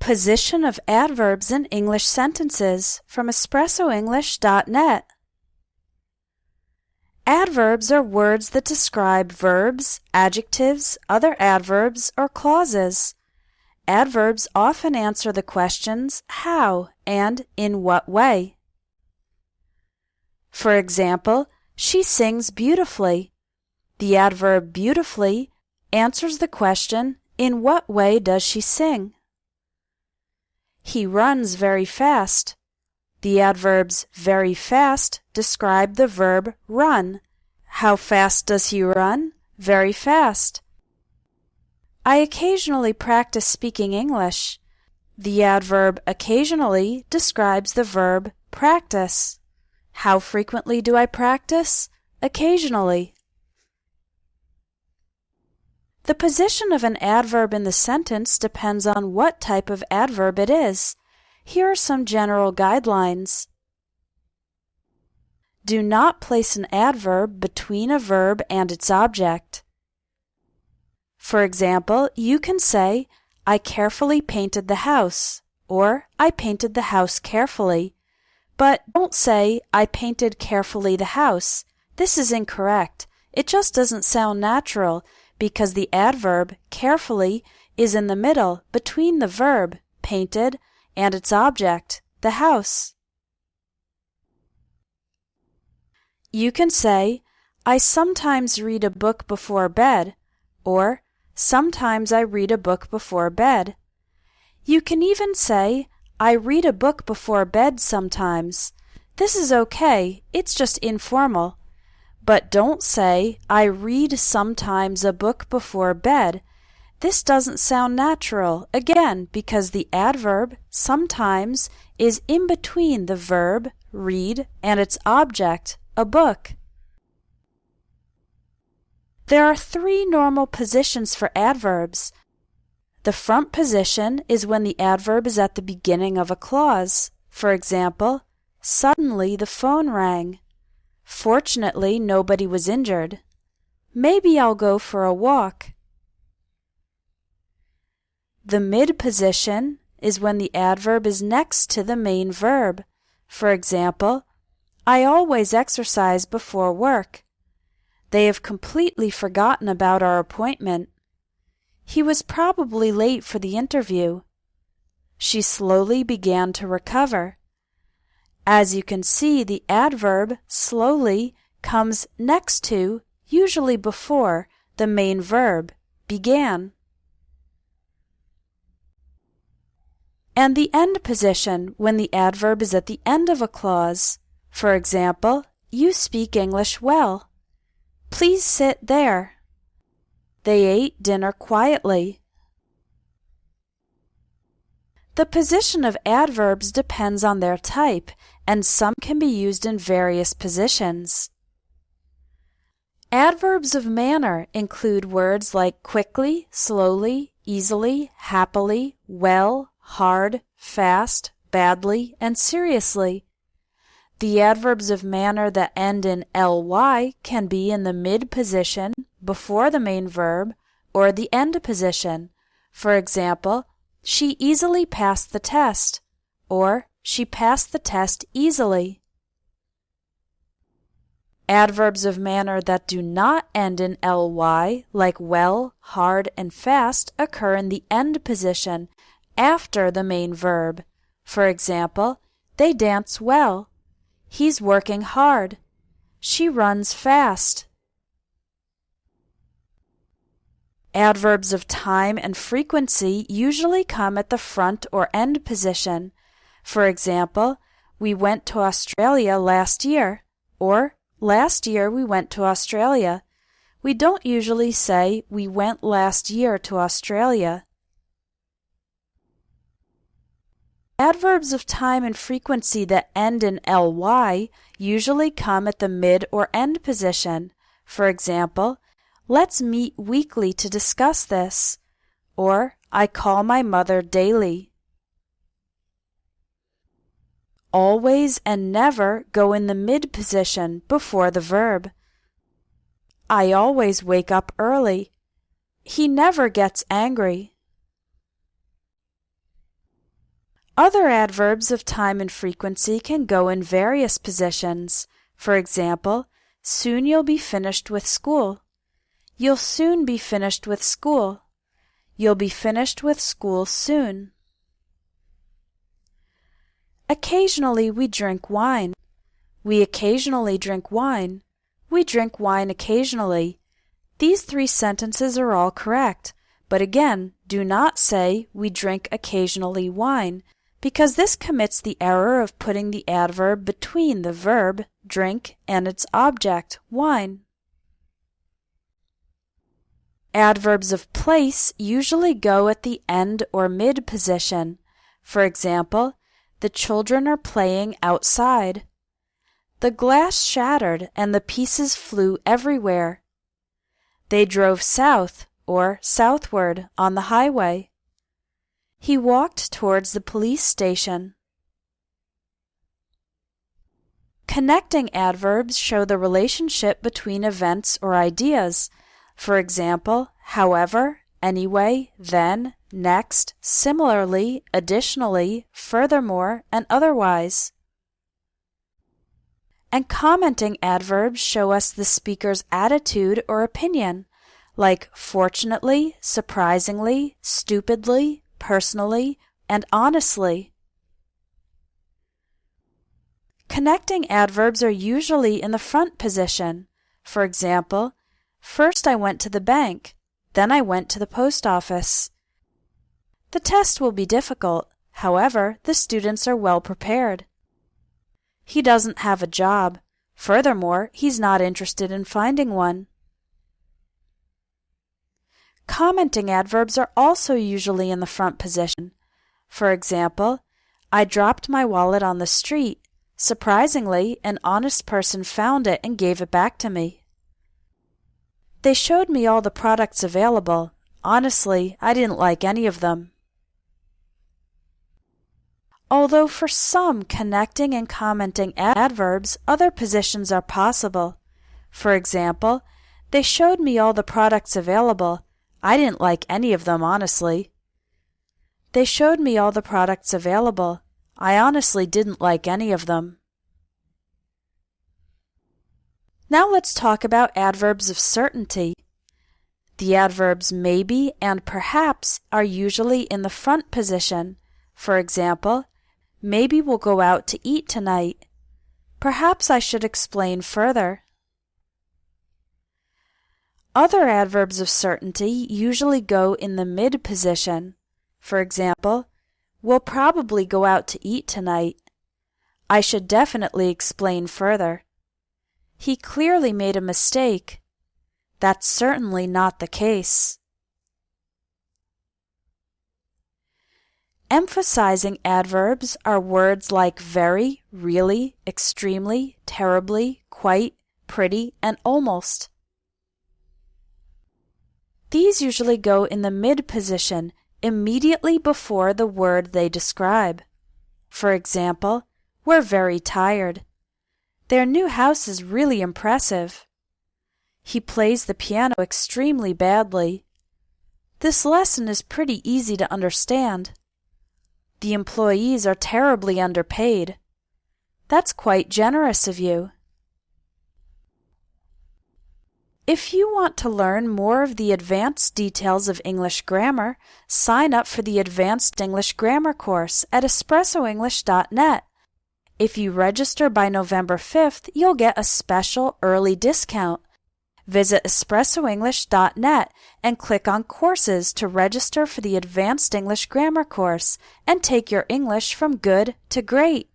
Position of adverbs in English sentences from espressoenglish.net. Adverbs are words that describe verbs, adjectives, other adverbs, or clauses. Adverbs often answer the questions how and in what way. For example, she sings beautifully. The adverb beautifully answers the question, in what way does she sing? He runs very fast. The adverbs very fast describe the verb run. How fast does he run? Very fast. I occasionally practice speaking English. The adverb occasionally describes the verb practice. How frequently do I practice? Occasionally. The position of an adverb in the sentence depends on what type of adverb it is. Here are some general guidelines. Do not place an adverb between a verb and its object. For example, you can say, I carefully painted the house, or I painted the house carefully. But don't say, I painted carefully the house. This is incorrect. It just doesn't sound natural, because the adverb carefully is in the middle between the verb painted and its object, the house. You can say, I sometimes read a book before bed, or sometimes I read a book before bed. You can even say, I read a book before bed sometimes. This is okay, it's just informal. But don't say, I read sometimes a book before bed. This doesn't sound natural, again, because the adverb sometimes is in between the verb read and its object, a book. There are three normal positions for adverbs. The front position is when the adverb is at the beginning of a clause. For example, suddenly the phone rang. Fortunately, nobody was injured. Maybe I'll go for a walk. The mid position is when the adverb is next to the main verb. For example, I always exercise before work. They have completely forgotten about our appointment. He was probably late for the interview. She slowly began to recover. As you can see, the adverb slowly comes next to, usually before, the main verb, began. And the end position, when the adverb is at the end of a clause. For example, you speak English well. Please sit there. They ate dinner quietly. The position of adverbs depends on their type, and some can be used in various positions. Adverbs of manner include words like quickly, slowly, easily, happily, well, hard, fast, badly, and seriously. The adverbs of manner that end in ly can be in the mid position, before the main verb, or the end position. For example, she easily passed the test, or she passed the test easily. Adverbs of manner that do not end in ly, like well, hard, and fast, occur in the end position, after the main verb. For example, they dance well. He's working hard. She runs fast. Adverbs of time and frequency usually come at the front or end position. For example, we went to Australia last year, or last year we went to Australia. We don't usually say we went last year to Australia. Adverbs of time and frequency that end in ly usually come at the mid or end position. For example, let's meet weekly to discuss this, or I call my mother daily. Always and never go in the mid position before the verb. I always wake up early. He never gets angry. Other adverbs of time and frequency can go in various positions. For example, soon you'll be finished with school. You'll soon be finished with school. You'll be finished with school soon. Occasionally we drink wine. We occasionally drink wine. We drink wine occasionally. These three sentences are all correct, but again, do not say we drink occasionally wine, because this commits the error of putting the adverb between the verb, drink, and its object, wine. Adverbs of place usually go at the end or mid position. For example, the children are playing outside. The glass shattered and the pieces flew everywhere. They drove south or southward on the highway. He walked towards the police station. Connecting adverbs show the relationship between events or ideas. For example, however, anyway, then, next, similarly, additionally, furthermore, and otherwise. And commenting adverbs show us the speaker's attitude or opinion, like fortunately, surprisingly, stupidly, personally, and honestly. Connecting adverbs are usually in the front position. For example, first I went to the bank, then I went to the post office. The test will be difficult. However, the students are well prepared. He doesn't have a job. Furthermore, he's not interested in finding one. Commenting adverbs are also usually in the front position. For example, I dropped my wallet on the street. Surprisingly, an honest person found it and gave it back to me. They showed me all the products available. Honestly, I didn't like any of them. Although for some connecting and commenting adverbs, other positions are possible. For example, they showed me all the products available. I didn't like any of them, honestly. They showed me all the products available. I honestly didn't like any of them. Now let's talk about adverbs of certainty. The adverbs maybe and perhaps are usually in the front position. For example, maybe we'll go out to eat tonight. Perhaps I should explain further. Other adverbs of certainty usually go in the mid position. For example, we'll probably go out to eat tonight. I should definitely explain further. He clearly made a mistake. That's certainly not the case. Emphasizing adverbs are words like very, really, extremely, terribly, quite, pretty, and almost. These usually go in the mid position, immediately before the word they describe. For example, we're very tired. Their new house is really impressive. He plays the piano extremely badly. This lesson is pretty easy to understand. The employees are terribly underpaid. That's quite generous of you. If you want to learn more of the advanced details of English grammar, sign up for the Advanced English Grammar course at espressoenglish.net. If you register by November 5th, you'll get a special early discount. Visit espressoenglish.net and click on Courses to register for the Advanced English Grammar course and take your English from good to great.